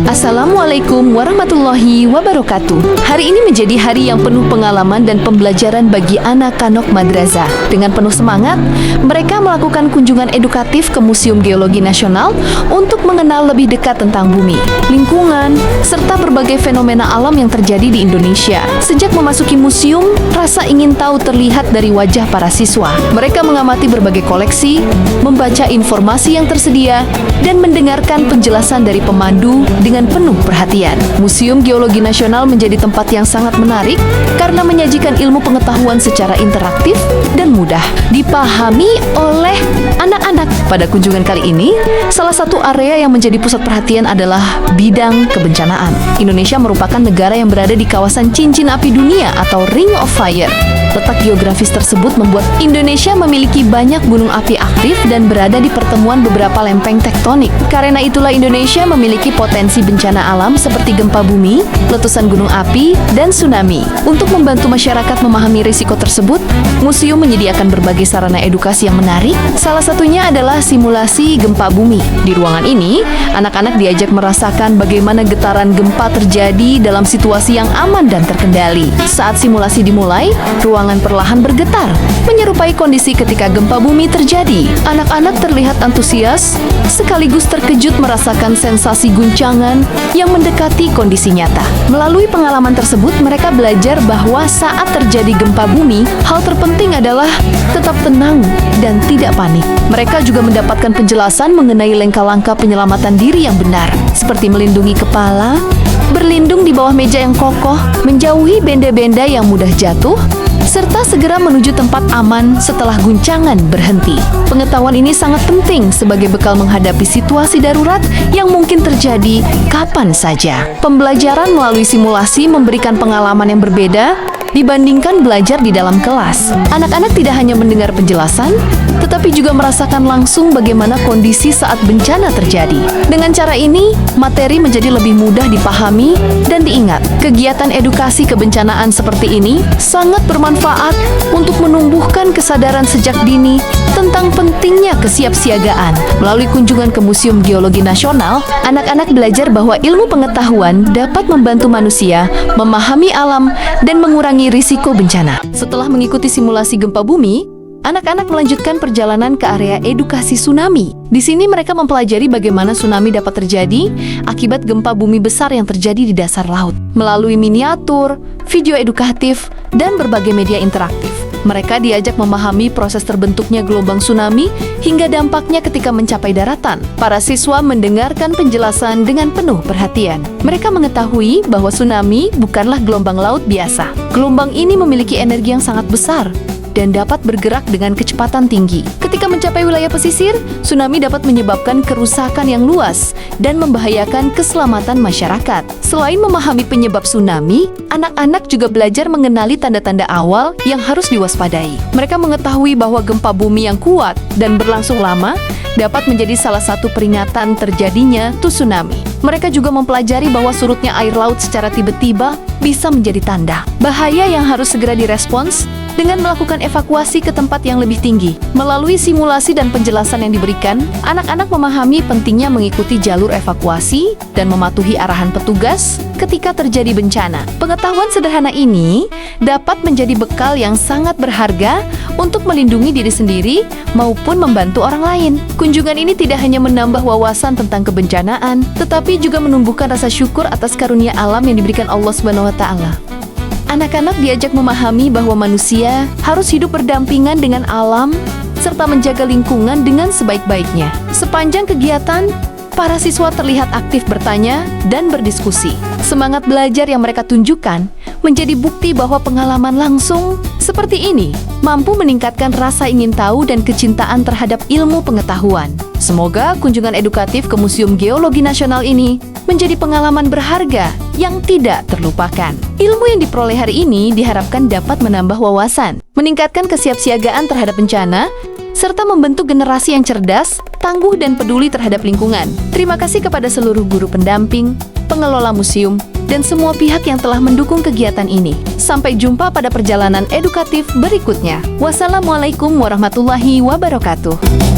Assalamualaikum warahmatullahi wabarakatuh. Hari ini menjadi hari yang penuh pengalaman dan pembelajaran bagi anak-anak madrasah. Dengan penuh semangat, mereka melakukan kunjungan edukatif ke Museum Geologi Nasional untuk mengenal lebih dekat tentang bumi, lingkungan, serta berbagai fenomena alam yang terjadi di Indonesia. Sejak memasuki museum, rasa ingin tahu terlihat dari wajah para siswa. Mereka mengamati berbagai koleksi, membaca informasi yang tersedia, dan mendengarkan penjelasan dari pemandu dengan penuh perhatian. Museum Geologi Nasional menjadi tempat yang sangat menarik karena menyajikan ilmu pengetahuan secara interaktif dan mudah dipahami oleh anak-anak. Pada kunjungan kali ini, salah satu area yang menjadi pusat perhatian adalah bidang kebencanaan. Indonesia merupakan negara yang berada di kawasan cincin api dunia atau Ring of Fire. Letak geografis tersebut membuat Indonesia memiliki banyak gunung api aktif dan berada di pertemuan beberapa lempeng tektonik. Karena itulah Indonesia memiliki potensi bencana alam seperti gempa bumi, letusan gunung api, dan tsunami. Untuk membantu masyarakat memahami risiko tersebut, museum menyediakan berbagai sarana edukasi yang menarik. Salah satunya adalah simulasi gempa bumi. Di ruangan ini, anak-anak diajak merasakan bagaimana getaran gempa terjadi dalam situasi yang aman dan terkendali. Saat simulasi dimulai, ruangan perlahan bergetar, menyerupai kondisi ketika gempa bumi terjadi. Anak-anak terlihat antusias, sekaligus terkejut merasakan sensasi guncangan yang mendekati kondisi nyata. Melalui pengalaman tersebut, mereka belajar bahwa saat terjadi gempa bumi, hal terpenting adalah tetap tenang dan tidak panik. Mereka juga mendapatkan penjelasan mengenai langkah-langkah penyelamatan diri yang benar, seperti melindungi kepala, berlindung di bawah meja yang kokoh, menjauhi benda-benda yang mudah jatuh, serta segera menuju tempat aman setelah guncangan berhenti. Pengetahuan ini sangat penting sebagai bekal menghadapi situasi darurat yang mungkin terjadi kapan saja. Pembelajaran melalui simulasi memberikan pengalaman yang berbeda dibandingkan belajar di dalam kelas. Anak-anak tidak hanya mendengar penjelasan, tetapi juga merasakan langsung bagaimana kondisi saat bencana terjadi. Dengan cara ini, materi menjadi lebih mudah dipahami dan diingat. Kegiatan edukasi kebencanaan seperti ini sangat bermanfaat untuk menumbuhkan kesadaran sejak dini tentang pentingnya kesiapsiagaan. Melalui kunjungan ke Museum Geologi Nasional, anak-anak belajar bahwa ilmu pengetahuan dapat membantu manusia memahami alam dan mengurangi risiko bencana. Setelah mengikuti simulasi gempa bumi, anak-anak melanjutkan perjalanan ke area edukasi tsunami. Di sini mereka mempelajari bagaimana tsunami dapat terjadi akibat gempa bumi besar yang terjadi di dasar laut. Melalui miniatur, video edukatif, dan berbagai media interaktif, mereka diajak memahami proses terbentuknya gelombang tsunami hingga dampaknya ketika mencapai daratan. Para siswa mendengarkan penjelasan dengan penuh perhatian. Mereka mengetahui bahwa tsunami bukanlah gelombang laut biasa. Gelombang ini memiliki energi yang sangat besar dan dapat bergerak dengan kecepatan tinggi. Ketika mencapai wilayah pesisir, tsunami dapat menyebabkan kerusakan yang luas dan membahayakan keselamatan masyarakat. Selain memahami penyebab tsunami, anak-anak juga belajar mengenali tanda-tanda awal yang harus diwaspadai. Mereka mengetahui bahwa gempa bumi yang kuat dan berlangsung lama dapat menjadi salah satu peringatan terjadinya tsunami. Mereka juga mempelajari bahwa surutnya air laut secara tiba-tiba bisa menjadi tanda bahaya yang harus segera direspons dengan melakukan evakuasi ke tempat yang lebih tinggi. Melalui simulasi dan penjelasan yang diberikan, anak-anak memahami pentingnya mengikuti jalur evakuasi dan mematuhi arahan petugas ketika terjadi bencana. Pengetahuan sederhana ini dapat menjadi bekal yang sangat berharga untuk melindungi diri sendiri maupun membantu orang lain. Kunjungan ini tidak hanya menambah wawasan tentang kebencanaan, tetapi juga menumbuhkan rasa syukur atas karunia alam yang diberikan Allah Subhanahu wa Ta'ala. Anak-anak diajak memahami bahwa manusia harus hidup berdampingan dengan alam serta menjaga lingkungan dengan sebaik-baiknya. Sepanjang kegiatan, para siswa terlihat aktif bertanya dan berdiskusi. Semangat belajar yang mereka tunjukkan menjadi bukti bahwa pengalaman langsung seperti ini mampu meningkatkan rasa ingin tahu dan kecintaan terhadap ilmu pengetahuan. Semoga kunjungan edukatif ke Museum Geologi Nasional ini menjadi pengalaman berharga yang tidak terlupakan. Ilmu yang diperoleh hari ini diharapkan dapat menambah wawasan, meningkatkan kesiapsiagaan terhadap bencana, serta membentuk generasi yang cerdas, tangguh, dan peduli terhadap lingkungan. Terima kasih kepada seluruh guru pendamping, pengelola museum, dan semua pihak yang telah mendukung kegiatan ini. Sampai jumpa pada perjalanan edukatif berikutnya. Wassalamualaikum warahmatullahi wabarakatuh.